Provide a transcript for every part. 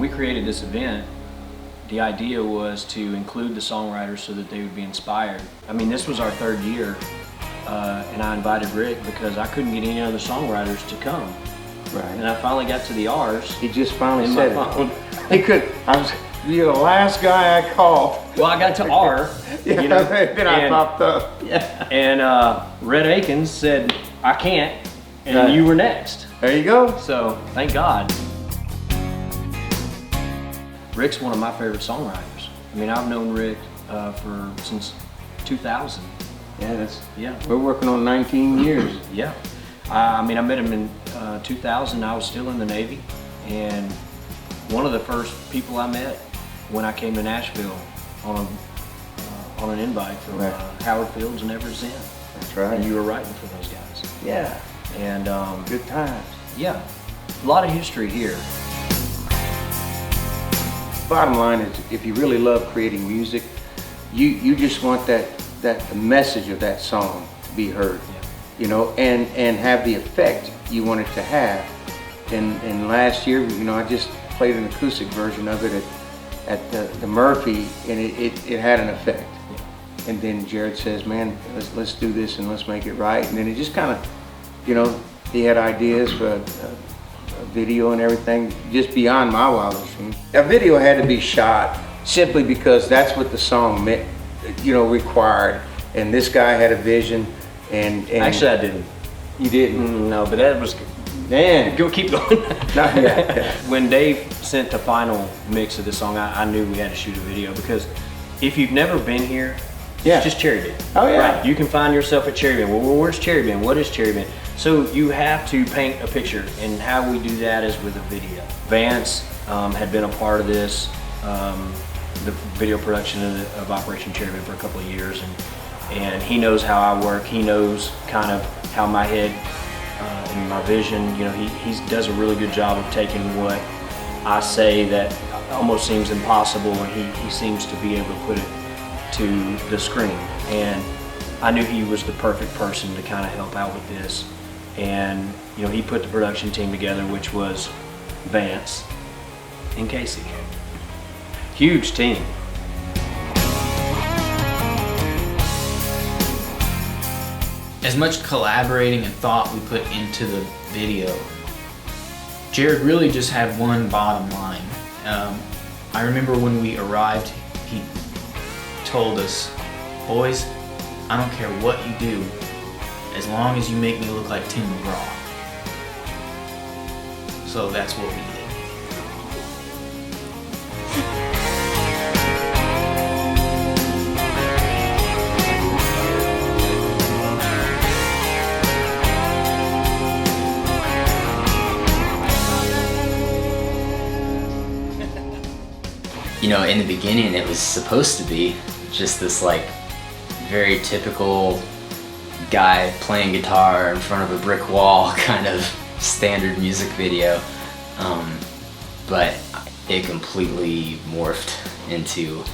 we created this event, the idea was to include the songwriters so that they would be inspired. I mean, this was our 3rd year, and I invited Rick because I couldn't get any other songwriters to come. Right. And I finally got to the R's. He just finally said it. He could. You're the last guy I called. Well, I got to R. Yeah, you know, then I popped up. Yeah. And Red Akins said, I can't, and you were next. There you go. So, thank God. Rick's one of my favorite songwriters. I mean, I've known Rick since 2000. Yeah, we're working on 19 years. Yeah. I mean, I met him in 2000. I was still in the Navy, and one of the first people I met when I came to Nashville on an invite from Howard Fields and Everett Zinn. That's right. And you were writing for those guys. Yeah. And good times. Yeah, a lot of history here. Bottom line is, if you really love creating music, you just want the message of that song to be heard, you know, and have the effect you want it to have. And last year, you know, I just played an acoustic version of it at the Murphy, and it had an effect. Yeah. And then Jared says, "Man, let's do this and let's make it right." And then it just kind of, you know, he had ideas for a video and everything, just beyond my wildest dreams. A video had to be shot simply because that's what the song meant, you know, required. And this guy had a vision, and actually I didn't. You didn't? No, but that was. Man, keep going. Not yet. When Dave sent the final mix of the song, I knew we had to shoot a video, because if you've never been here, it's just Cherrybend. Oh yeah. Right. You can find yourself at Cherrybend. Well, where's Cherrybend? What is Cherrybend? So you have to paint a picture, and how we do that is with a video. Vance had been a part of this, the video production of Operation Cherrybend for a couple of years, and he knows how I work. He knows kind of how my head and my vision, you know, he does a really good job of taking what I say that almost seems impossible, and he seems to be able to put it to the screen. And I knew he was the perfect person to kind of help out with this. And, you know, he put the production team together, which was Vance and Casey. Huge team. As much collaborating and thought we put into the video, Jared really just had one bottom line. I remember when we arrived, he told us, "Boys, I don't care what you do, as long as you make me look like Tim McGraw." So that's what we did. You know, in the beginning it was supposed to be just this like very typical guy playing guitar in front of a brick wall kind of standard music video, but it completely morphed into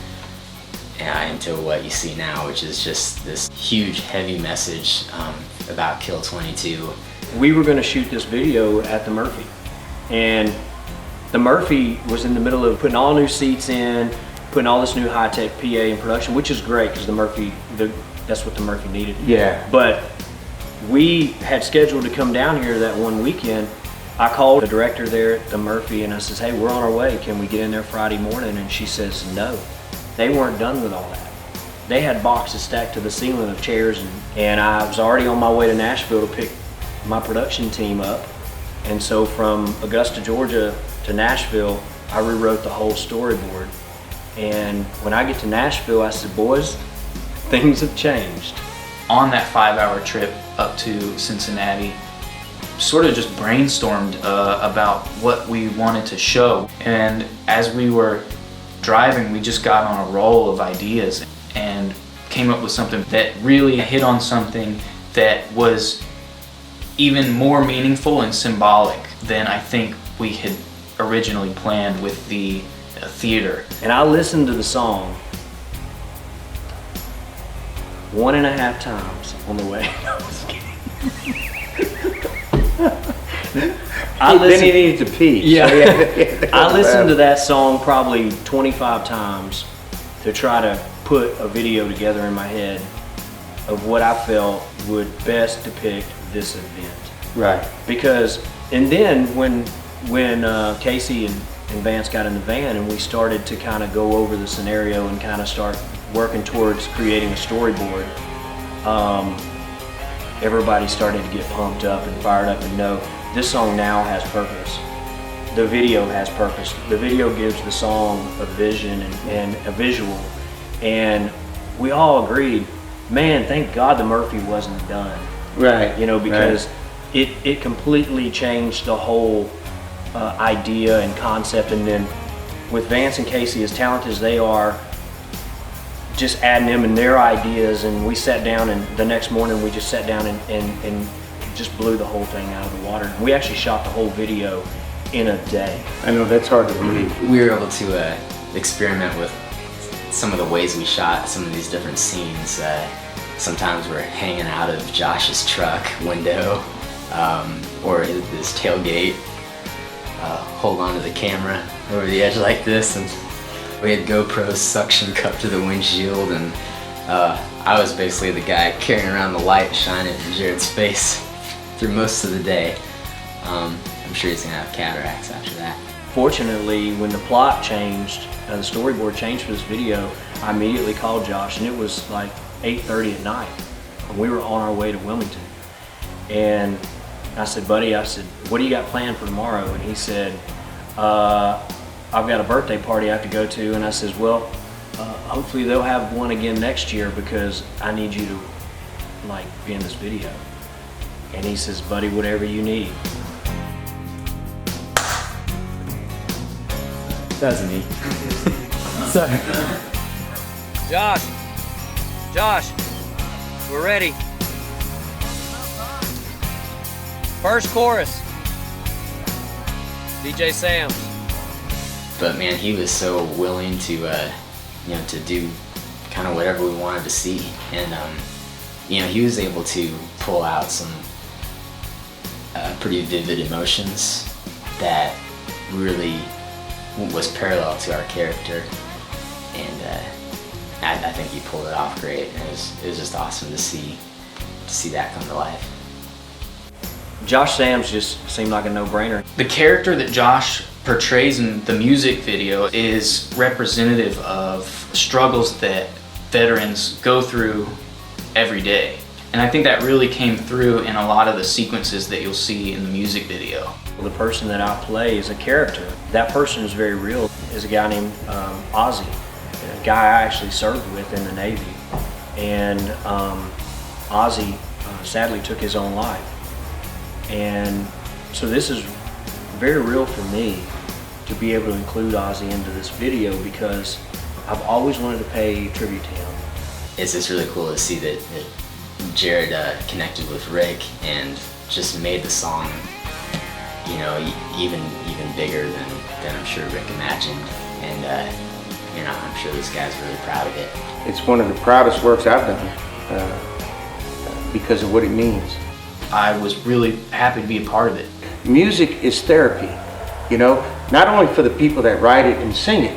what you see now, which is just this huge heavy message about Kill 22. We were going to shoot this video at the Murphy, and the Murphy was in the middle of putting all new seats in, putting all this new high-tech PA in production, which is great because the Murphy, that's what the Murphy needed. Yeah. But we had scheduled to come down here that one weekend. I called the director there at the Murphy and I says, "Hey, we're on our way. Can we get in there Friday morning?" And she says, "No." They weren't done with all that. They had boxes stacked to the ceiling of chairs, and I was already on my way to Nashville to pick my production team up. And so from Augusta, Georgia to Nashville, I rewrote the whole storyboard. And when I get to Nashville, I said, "Boys, things have changed." On that 5-hour trip up to Cincinnati, sort of just brainstormed about what we wanted to show. And as we were driving, we just got on a roll of ideas and came up with something that really hit on something that was even more meaningful and symbolic than I think we had originally planned with the theater. And I listened to the song 1.5 times on the way. No, I was kidding. Then he needed to pee. Yeah. So he had to go I to the listened to bathroom. that song probably 25 times to try to put a video together in my head of what I felt would best depict this event. Right. Because, and then when Casey and Vance got in the van and we started to kind of go over the scenario and kind of start working towards creating a storyboard, everybody started to get pumped up and fired up and know this song now has purpose. The video has purpose. The video gives the song a vision and a visual. And we all agreed, man, thank God the Murphy wasn't done. Right. You know, because it completely changed the whole idea and concept. And then with Vance and Casey, as talented as they are, just adding them and their ideas, and we sat down, and the next morning we just sat down and just blew the whole thing out of the water. We actually shot the whole video in a day. I know, that's hard to believe. We were able to experiment with some of the ways we shot some of these different scenes. Sometimes we're hanging out of Josh's truck window or his tailgate, hold on to the camera over the edge like this, and we had GoPros suction cupped to the windshield, and I was basically the guy carrying around the light shining in Jared's face through most of the day. I'm sure he's gonna have cataracts after that. Fortunately, when the plot changed, the storyboard changed for this video, I immediately called Josh, and it was like 8:30 at night. And we were on our way to Wilmington. And I said, buddy, what do you got planned for tomorrow? And he said, I've got a birthday party I have to go to. And I says, well, hopefully they'll have one again next year because I need you to like be in this video. And he says, buddy, whatever you need. That was me. Sorry. Josh, we're ready. First chorus, DJ Sam's. But man, he was so willing to, to do kind of whatever we wanted to see, and he was able to pull out some pretty vivid emotions that really was parallel to our character, and I think he pulled it off great. And it was just awesome to see that come to life. Josh Sam's just seemed like a no-brainer. The character that Josh portrays in the music video is representative of struggles that veterans go through every day. And I think that really came through in a lot of the sequences that you'll see in the music video. The person that I play is a character. That person is very real. Is a guy named Ozzy, a guy I actually served with in the Navy. And Ozzy sadly took his own life. And so this is very real for me to be able to include Ozzy into this video because I've always wanted to pay tribute to him. It's just really cool to see that Jared connected with Rick and just made the song, even bigger than I'm sure Rick imagined. And I'm sure this guy's really proud of it. It's one of the proudest works I've done because of what it means. I was really happy to be a part of it. Music is therapy, not only for the people that write it and sing it,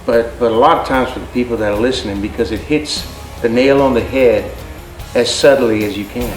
but a lot of times for the people that are listening, because it hits the nail on the head as subtly as you can.